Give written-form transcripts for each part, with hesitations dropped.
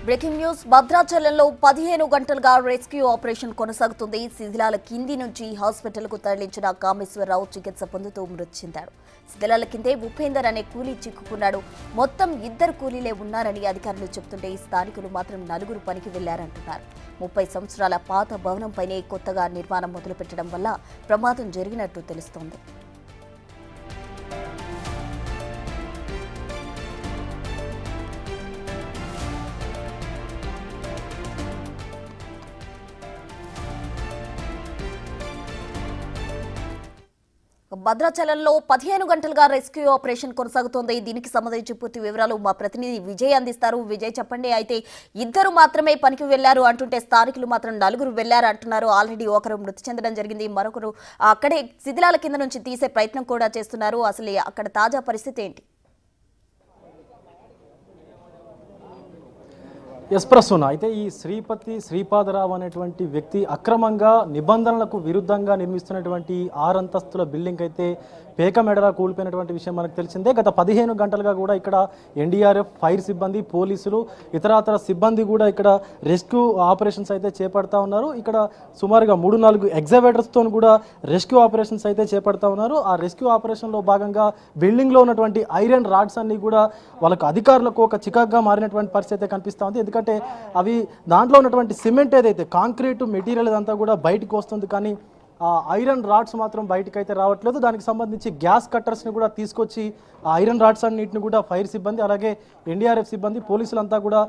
Breaking news భద్రాచలంలో 15 గంటలుగా rescue operation కొనసాగుతుంది. శిథిలాల కింది నుంచి హాస్పిటల్కు తరలించిన కామేశ్వరరావు చికిత్స పొందుతూ మృతి చెందాడు. శిథిలాల కిందే ఉపేందర్ అనే కూలీ చిక్కుకున్నాడు. మొత్తం 2 కూలీలే ఉన్నారని అధికారులు చెబుతుంటే స్థానికులు మాత్రం 4 పనికి వెళ్లారంటున్నారు. 30 సంవత్సరాల పాత భవనంపైనే కొత్తగా నిర్మాణం మొదలుపెట్టడం వల్ల ప్రమాదం జరిగినట్టు తెలుస్తోంది. భద్రాచలంలో 15 గంటలుగా రెస్క్యూ ఆపరేషన్ కొనసాగుతోంది. దీనికి సంబంధించి పూర్తి వివరాలు మా ప్రతినిధి విజయ్ అందిస్తారు. విజయ్, చెప్పండి. అయితే 2 మాత్రమే పనికి వెళ్లారు అంటుంటే స్థానికులు మాత్రం 4 వెళ్లారు అంటున్నారు. ఆల్రెడీ ఒకరు మృతి చెందడం జరిగింది, మరొకరు అక్కడే శిథిలాల కింద నుంచి తీసే ప్రయత్నం కూడా చేస్తున్నారు. అసలు అక్కడ తాజా పరిస్థితి ఏంటి? ప్రసూన, అయితే ఈ శ్రీపాదరావు అనేటువంటి వ్యక్తి అక్రమంగా నిబంధనలకు విరుద్ధంగా నిర్మిస్తున్నటువంటి 6 అంతస్తుల బిల్డింగ్ అయితే పేక మెడలా కూలిపోయినటువంటి విషయం మనకు తెలిసిందే. గత 15 గంటలుగా కూడా ఇక్కడ ఎన్డీఆర్ఎఫ్, ఫైర్ సిబ్బంది, పోలీసులు, ఇతరతర సిబ్బంది కూడా ఇక్కడ రెస్క్యూ ఆపరేషన్స్ అయితే చేపడతా ఉన్నారు. ఇక్కడ సుమారుగా 3-4 ఎగ్జావేటర్స్తో కూడా రెస్క్యూ ఆపరేషన్స్ అయితే చేపడతా ఉన్నారు. ఆ రెస్క్యూ ఆపరేషన్లో భాగంగా బిల్డింగ్లో ఉన్నటువంటి ఐరన్ రాడ్స్ అన్ని కూడా వాళ్ళకు అధికారులకు ఒక చికాగ్గా మారినటువంటి పరిస్థితి అయితే కనిపిస్తూ ఉంది. ఎందుకంటే అవి దాంట్లో ఉన్నటువంటి సిమెంట్ ఏదైతే కాంక్రీట్ మెటీరియల్ అదంతా కూడా బయటకు వస్తుంది, కానీ ఆ ఐరన్ రాడ్స్ మాత్రం బయటకు అయితే రావట్లేదు. దానికి సంబంధించి గ్యాస్ కట్టర్స్ని కూడా తీసుకొచ్చి ఆ ఐరన్ రాడ్స్ అన్నింటిని కూడా ఫైర్ సిబ్బంది, అలాగే ఎన్డీఆర్ఎఫ్ సిబ్బంది, పోలీసులంతా కూడా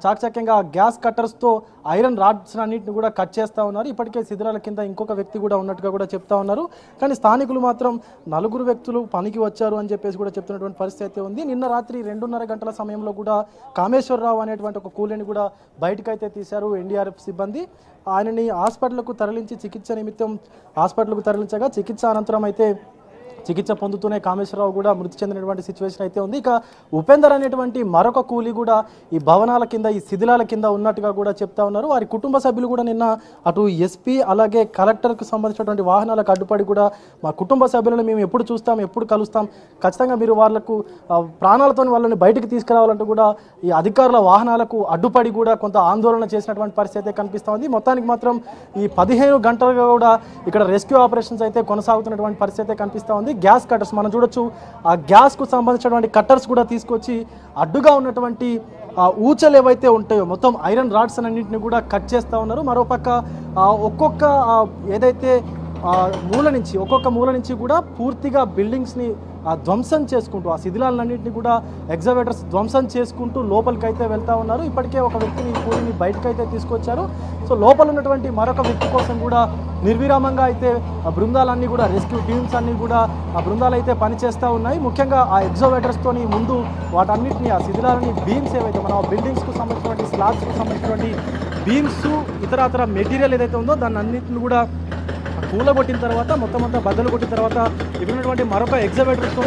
చాకచక్యంగా గ్యాస్ కట్టర్స్తో ఐరన్ రాడ్స్ అన్నింటిని కూడా కట్ చేస్తూ ఉన్నారు. ఇప్పటికే శిథిలాల కింద ఇంకొక వ్యక్తి కూడా ఉన్నట్టుగా కూడా చెప్తా ఉన్నారు. కానీ స్థానికులు మాత్రం 4 వ్యక్తులు పనికి వచ్చారు అని చెప్పేసి కూడా చెప్తున్నటువంటి పరిస్థితి అయితే ఉంది. నిన్న రాత్రి 2:30 గంటల సమయంలో కూడా కామేశ్వరరావు అనేటువంటి ఒక కూలీని కూడా బయటకైతే తీశారు ఎన్డీఆర్ఎఫ్ సిబ్బంది. ఆయనని హాస్పిటల్కు తరలించి చికిత్స నిమిత్తం హాస్పిటల్కు తరలించగా చికిత్స అనంతరం అయితే చికిత్స పొందుతూనే కామేశ్వరరావు కూడా మృతి చెందినటువంటి సిచ్యువేషన్ అయితే ఉంది. ఇక ఉపేందర్ అనేటువంటి మరొక కూలీ కూడా ఈ భవనాల కింద, ఈ శిథిలాల కింద ఉన్నట్టుగా కూడా చెప్తా ఉన్నారు. వారి కుటుంబ సభ్యులు కూడా నిన్న అటు ఎస్పీ అలాగే కలెక్టర్కు సంబంధించినటువంటి వాహనాలకు అడ్డుపడి కూడా మా కుటుంబ సభ్యులను మేము ఎప్పుడు చూస్తాం, ఎప్పుడు కలుస్తాం, ఖచ్చితంగా మీరు వాళ్ళకు ప్రాణాలతో వాళ్ళని బయటికి తీసుకురావాలంటూ కూడా ఈ అధికారుల వాహనాలకు అడ్డుపడి కూడా కొంత ఆందోళన చేసినటువంటి పరిస్థితి అయితే కనిపిస్తూ ఉంది. మొత్తానికి మాత్రం ఈ 15 గంటలుగా కూడా ఇక్కడ రెస్క్యూ ఆపరేషన్స్ అయితే కొనసాగుతున్నటువంటి పరిస్థితి అయితే కనిపిస్తూ ఉంది. గ్యాస్ కట్టర్స్ మనం చూడొచ్చు, ఆ గ్యాస్కు సంబంధించినటువంటి కట్టర్స్ కూడా తీసుకొచ్చి అడ్డుగా ఉన్నటువంటి ఊచలు ఏవైతే ఉంటాయో మొత్తం ఐరన్ రాడ్స్ అన్నింటిని కూడా కట్ చేస్తూ ఉన్నారు. మరోపక్క ఒక్కొక్క ఏదైతే ఒక్కొక్క మూల నుంచి కూడా పూర్తిగా బిల్డింగ్స్ని ధ్వంసం చేసుకుంటూ ఆ శిథిలాలన్నింటినీ కూడా ఎగ్జావేటర్స్ ధ్వంసం చేసుకుంటూ లోపలికైతే వెళ్తూ ఉన్నారు. ఇప్పటికే ఒక వ్యక్తిని కూలిని బయటకైతే తీసుకొచ్చారు. సో లోపల ఉన్నటువంటి మరొక వ్యక్తి కోసం కూడా నిర్విరామంగా అయితే బృందాలన్నీ కూడా రెస్క్యూ టీమ్స్ అన్నీ కూడా ఆ బృందాలు అయితే పనిచేస్తూ ఉన్నాయి. ముఖ్యంగా ఆ ఎగ్జావేటర్స్తోని ముందు వాటన్నిటిని ఆ శిథిలాలని బీమ్స్ ఏవైతే మన బిల్డింగ్స్కు సంబంధించినటువంటి స్లాబ్స్కి సంబంధించినటువంటి బీమ్స్ ఇతర మెటీరియల్ ఏదైతే ఉందో దాన్ని అన్నింటిని కూడా కూలగొట్టిన తర్వాత మొత్తం అంతా బద్దలు కొట్టిన తర్వాత ఇవ్వనటువంటి మరొక ఎగ్జావేటర్తో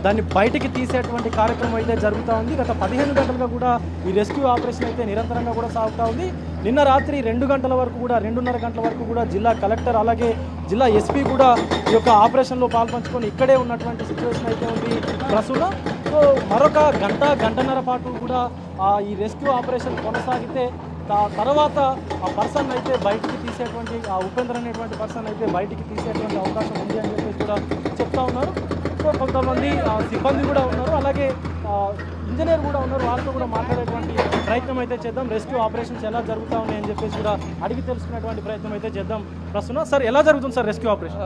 దాన్ని బయటికి తీసేటువంటి కార్యక్రమం అయితే జరుగుతూ ఉంది. గత 15 గంటలుగా కూడా ఈ రెస్క్యూ ఆపరేషన్ అయితే నిరంతరంగా కూడా సాగుతూ ఉంది. నిన్న రాత్రి 2 గంటల వరకు కూడా 2:30 గంటల వరకు కూడా జిల్లా కలెక్టర్ అలాగే జిల్లా ఎస్పీ కూడా ఈ యొక్క ఆపరేషన్లో పాల్పంచుకొని ఇక్కడే ఉన్నటువంటి సిచ్యువేషన్ అయితే ఉంది ప్రస్తుతం. సో మరొక గంటన్నర పాటు కూడా ఈ రెస్క్యూ ఆపరేషన్ కొనసాగితే తర్వాత ఆ పర్సన్ అయితే బయటికి తీసేటువంటి ఆ ఉపేందర్ అనేటువంటి పర్సన్ అయితే బయటికి తీసేటువంటి అవకాశం ఉంది అని చెప్పేసి కూడా చెప్తా ఉన్నారు. సో కొంతమంది సిబ్బంది కూడా ఉన్నారు, అలాగే ఇంజనీర్ కూడా ఉన్నారు. వాళ్ళతో కూడా మాట్లాడేటువంటి ప్రయత్నం అయితే చేద్దాం. రెస్క్యూ ఆపరేషన్స్ ఎలా జరుగుతూ ఉన్నాయని చెప్పేసి కూడా అడిగి తెలుసుకునేటువంటి ప్రయత్నం అయితే చేద్దాం. ప్రస్తుతం సార్, ఎలా జరుగుతుంది సార్ రెస్క్యూ ఆపరేషన్?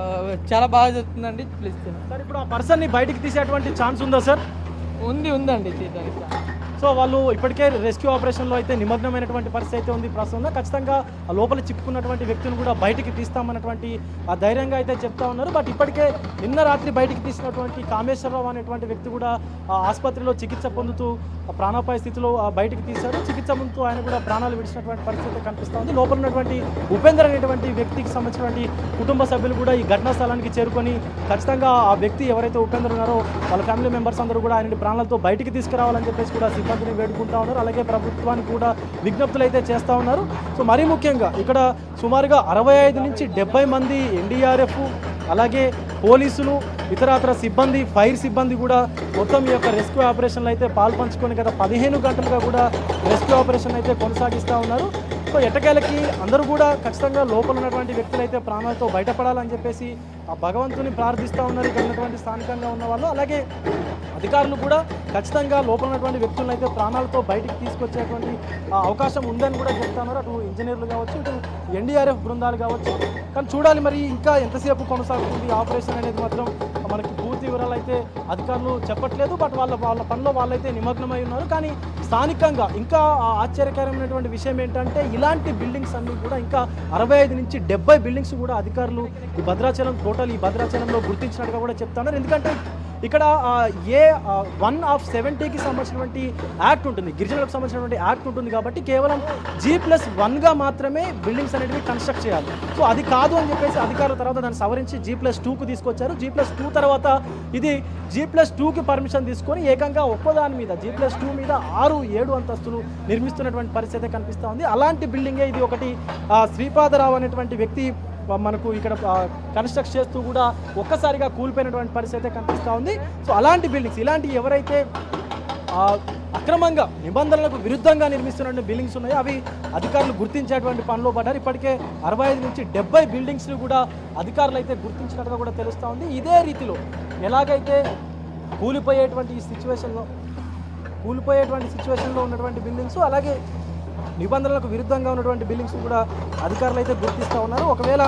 చాలా బాగా జరుగుతుందండి. ప్లీజ్ సార్, ఇప్పుడు ఆ పర్సన్ని బయటికి తీసేటువంటి ఛాన్స్ ఉందా సార్? ఉందండి తీయడానికి. సో వాళ్ళు ఇప్పటికే రెస్క్యూ ఆపరేషన్లో అయితే నిమగ్నమైనటువంటి పరిస్థితి అయితే ఉంది ప్రస్తుతం. ఖచ్చితంగా ఆ లోపల చిక్కుకున్నటువంటి వ్యక్తులను కూడా బయటికి తీస్తామన్నటువంటి ఆ ధైర్యంగా అయితే చెప్తా ఉన్నారు. బట్ ఇప్పటికే నిన్న రాత్రి బయటికి తీసినటువంటి కామేశ్వరరావు అనేటువంటి వ్యక్తి కూడా ఆసుపత్రిలో చికిత్స పొందుతూ ప్రాణాపాయ స్థితిలో బయటికి తీశారు. చికిత్స ముందు ఆయన కూడా ప్రాణాలు విడిచినటువంటి పరిస్థితి కనిపిస్తూ ఉంది. లోపల ఉన్నటువంటి ఉపేందర్ అనేటువంటి వ్యక్తికి సంబంధించినటువంటి కుటుంబ సభ్యులు కూడా ఈ ఘటనా స్థలానికి చేరుకొని ఖచ్చితంగా ఆ వ్యక్తి ఎవరైతే ఉపేందర్ ఉన్నారో వాళ్ళ ఫ్యామిలీ మెంబర్స్ అందరూ కూడా ఆయన ప్రాణాలతో బయటికి తీసుకురావాలని చెప్పేసి కూడా సిబ్బందిని వేడుకుంటా ఉన్నారు. అలాగే ప్రభుత్వానికి కూడా విజ్ఞప్తులు అయితే చేస్తూ ఉన్నారు. సో మరీ ముఖ్యంగా ఇక్కడ సుమారుగా 65 నుంచి 70 మంది ఎన్డీఆర్ఎఫ్ అలాగే పోలీసులు ఇతరత్ర సిబ్బంది, ఫైర్ సిబ్బంది కూడా మొత్తం ఈ యొక్క రెస్క్యూ ఆపరేషన్లో అయితే పాల్పంచుకొని గత 15 గంటలుగా కూడా రెస్క్యూ ఆపరేషన్ అయితే కొనసాగిస్తూ ఉన్నారు. సో ఎట్టకేలకి అందరూ కూడా ఖచ్చితంగా లోపల ఉన్నటువంటి వ్యక్తులు అయితే ప్రాణాలతో బయటపడాలని చెప్పేసి ఆ భగవంతుని ప్రార్థిస్తూ ఉన్నారు ఇక్కడ ఉన్నటువంటి స్థానికంగా ఉన్న వాళ్ళు. అలాగే అధికారులు కూడా ఖచ్చితంగా లోపల ఉన్నటువంటి వ్యక్తులను అయితే ప్రాణాలతో బయటికి తీసుకొచ్చేటువంటి అవకాశం ఉందని కూడా చెప్తా ఉన్నారు. అటు ఇంజనీర్లు కావచ్చు, ఇటు ఎన్డీఆర్ఎఫ్ బృందాలు కావచ్చు. కానీ చూడాలి మరి ఇంకా ఎంతసేపు కొనసాగుతుంది ఆపరేషన్ అనేది మాత్రం మనకి పూర్తి వివరాలు అయితే అధికారులు చెప్పట్లేదు. బట్ వాళ్ళ పనిలో వాళ్ళైతే నిమగ్నమై ఉన్నారు. కానీ స్థానికంగా ఇంకా ఆశ్చర్యకరమైనటువంటి విషయం ఏంటంటే ఇలాంటి బిల్డింగ్స్ అన్నీ కూడా ఇంకా 65 నుంచి 70 బిల్డింగ్స్ కూడా అధికారులు ఈ భద్రాచలంలో గుర్తించినట్టుగా కూడా చెప్తున్నారు. ఎందుకంటే ఇక్కడ A1/70కి సంబంధించినటువంటి యాక్ట్ ఉంటుంది, గిరిజనులకు సంబంధించినటువంటి యాక్ట్ ఉంటుంది. కాబట్టి కేవలం G+1గా మాత్రమే బిల్డింగ్స్ అనేటివి కన్స్ట్రక్ట్ చేయాలి. సో అది కాదు అని చెప్పేసి అధికారుల తర్వాత దాన్ని సవరించి G+2కు తీసుకొచ్చారు. G+2 తర్వాత ఇది G+2కి పర్మిషన్ తీసుకొని ఏకంగా ఒక్కదాని మీద G+2 మీద 6-7 అంతస్తులు నిర్మిస్తున్నటువంటి పరిస్థితి కనిపిస్తూ ఉంది. అలాంటి బిల్డింగే ఇది ఒకటి. శ్రీపాదరావు అనేటువంటి వ్యక్తి మనకు ఇక్కడ కన్స్ట్రక్ట్ చేస్తూ కూడా ఒక్కసారిగా కూలిపోయినటువంటి పరిస్థితి కనిపిస్తూ ఉంది. సో అలాంటి బిల్డింగ్స్, ఇలాంటి ఎవరైతే అక్రమంగా నిబంధనలకు విరుద్ధంగా నిర్మిస్తున్న బిల్డింగ్స్ ఉన్నాయో అవి అధికారులు గుర్తించేటువంటి పనిలో పడ్డారు. ఇప్పటికే 65 నుంచి 70 బిల్డింగ్స్ని కూడా అధికారులు అయితే గుర్తించినట్టుగా కూడా తెలుస్తూ ఉంది. ఇదే రీతిలో ఎలాగైతే కూలిపోయేటువంటి సిచ్యువేషన్లో ఉన్నటువంటి బిల్డింగ్స్, అలాగే నిబంధనలకు విరుద్ధంగా ఉన్నటువంటి బిల్డింగ్స్ కూడా అధికారులు అయితే గుర్తిస్తూ ఉన్నారు. ఒకవేళ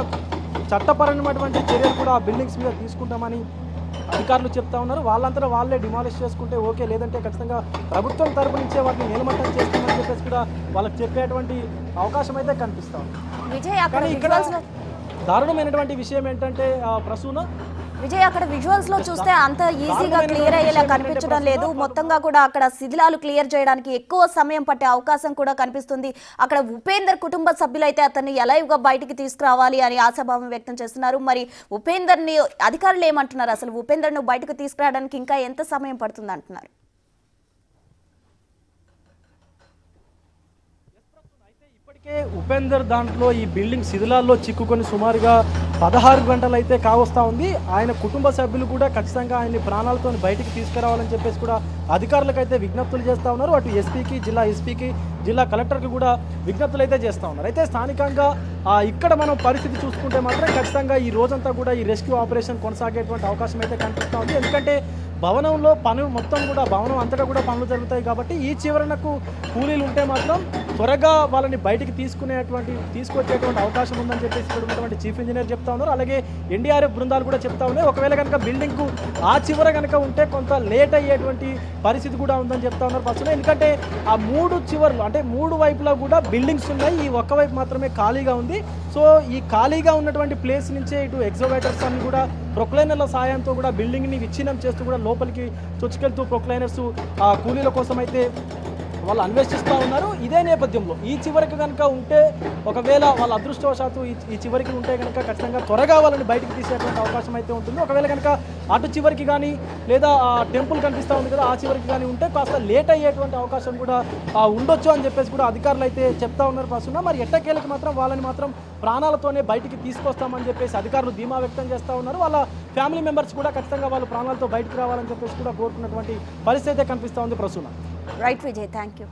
చట్టపరమైనటువంటి చర్యలు కూడా ఆ బిల్డింగ్స్ మీద తీసుకుంటామని అధికారులు చెప్తా ఉన్నారు. వాళ్ళంతా వాళ్ళే డిమాలిష్ చేసుకుంటే ఓకే, లేదంటే ఖచ్చితంగా ప్రభుత్వం తరపు నుంచే వాటిని నిలమట్టం చేస్తామని చెప్పేసి కూడా వాళ్ళకి చెప్పేటువంటి అవకాశం అయితే కనిపిస్తూ ఉంది. కానీ ఇక్కడ దారుణమైనటువంటి విషయం ఏంటంటే ప్రసూన విజయ్, అక్కడ విజువల్స్ లో చూస్తే అంత ఈజీగా క్లియర్ అయ్యేలా కనిపించడం లేదు. మొత్తంగా కూడా అక్కడ శిథిలాలు క్లియర్ చేయడానికి ఎక్కువ సమయం పట్టే అవకాశం కూడా కనిపిస్తుంది. అక్కడ ఉపేందర్ కుటుంబ సభ్యులు అయితే అతన్ని ఎలైవ్గా బయటికి తీసుకురావాలి అని ఆశాభావం వ్యక్తం చేస్తున్నారు. మరి ఉపేందర్ని అధికారులు ఏమంటున్నారు? అసలు ఉపేందర్ను బయటకు తీసుకురావడానికి ఇంకా ఎంత సమయం పడుతుంది అంటున్నారు? ఉపేందర్ దాంట్లో ఈ బిల్డింగ్ శిథిలాల్లో చిక్కుకొని సుమారుగా 16 గంటలు అయితే కావస్తా ఉంది. ఆయన కుటుంబ సభ్యులు కూడా ఖచ్చితంగా ఆయన్ని ప్రాణాలతో బయటికి తీసుకురావాలని చెప్పేసి కూడా అధికారులకు అయితే విజ్ఞప్తులు చేస్తూ ఉన్నారు. అటు ఎస్పీకి, జిల్లా ఎస్పీకి, జిల్లా కలెక్టర్కి కూడా విజ్ఞప్తులు అయితే చేస్తూ ఉన్నారు. అయితే స్థానికంగా ఇక్కడ మనం పరిస్థితి చూసుకుంటే మాత్రం ఖచ్చితంగా ఈ రోజంతా కూడా ఈ రెస్క్యూ ఆపరేషన్ కొనసాగేటువంటి అవకాశం అయితే కనిపిస్తూ ఉంది. ఎందుకంటే భవనంలో పనులు మొత్తం కూడా భవనం అంతటా కూడా పనులు జరుగుతాయి. కాబట్టి ఈ చివరనకు కూలీలు ఉంటే మాత్రం త్వరగా వాళ్ళని బయటికి తీసుకొచ్చేటువంటి అవకాశం ఉందని చెప్పేసి ఇక్కడ ఉన్నటువంటి చీఫ్ ఇంజనీర్ చెప్తా ఉన్నారు. అలాగే ఎన్డీఆర్ఎఫ్ బృందాలు కూడా చెప్తా ఉన్నాయి. ఒకవేళ కనుక బిల్డింగ్కు ఆ చివర కనుక ఉంటే కొంత లేట్ అయ్యేటువంటి పరిస్థితి కూడా ఉందని చెప్తా ఉన్నారు పర్సన్. ఎందుకంటే ఆ 3 చివర్లు అంటే 3 వైపులా కూడా బిల్డింగ్స్ ఉన్నాయి, ఈ ఒక్క వైపు మాత్రమే ఖాళీగా ఉంది. సో ఈ ఖాళీగా ఉన్నటువంటి ప్లేస్ నుంచే ఇటు ఎగ్జోవేటర్స్ అన్ని కూడా ప్రొక్లైనర్ల సాయంతో కూడా బిల్డింగ్ని విచ్ఛిన్నం చేస్తూ కూడా లోపలికి చొచ్చుకెళ్తూ ప్రొక్లైనర్స్ కూలీల కోసం అయితే వాళ్ళు అన్వేషిస్తూ ఉన్నారు. ఇదే నేపథ్యంలో ఈ చివరికి కనుక ఉంటే, ఒకవేళ వాళ్ళ అదృష్టవశాత్తు ఈ చివరికి ఉంటే కనుక ఖచ్చితంగా త్వరగా వాళ్ళని బయటికి తీసేటువంటి అవకాశం అయితే ఉంటుంది. ఒకవేళ కనుక అటు చివరికి కానీ లేదా టెంపుల్ కనిపిస్తూ ఉంది కదా, ఆ చివరికి కానీ ఉంటే కాస్త లేట్ అయ్యేటువంటి అవకాశం కూడా ఉండొచ్చు అని చెప్పేసి కూడా అధికారులు అయితే చెప్తా ఉన్నారు ప్రస్తుతం. మరి ఎట్టకేలకి మాత్రం వాళ్ళని మాత్రం ప్రాణాలతోనే బయటికి తీసుకొస్తామని చెప్పేసి అధికారులు ధీమా వ్యక్తం చేస్తూ ఉన్నారు. వాళ్ళ ఫ్యామిలీ మెంబర్స్ కూడా ఖచ్చితంగా వాళ్ళు ప్రాణాలతో బయటకు రావాలని చెప్పేసి కూడా కోరుకున్నటువంటి పరిస్థితి అయితే కనిపిస్తూ ఉంది ప్రస్తుతం. Right Vijay, thank you.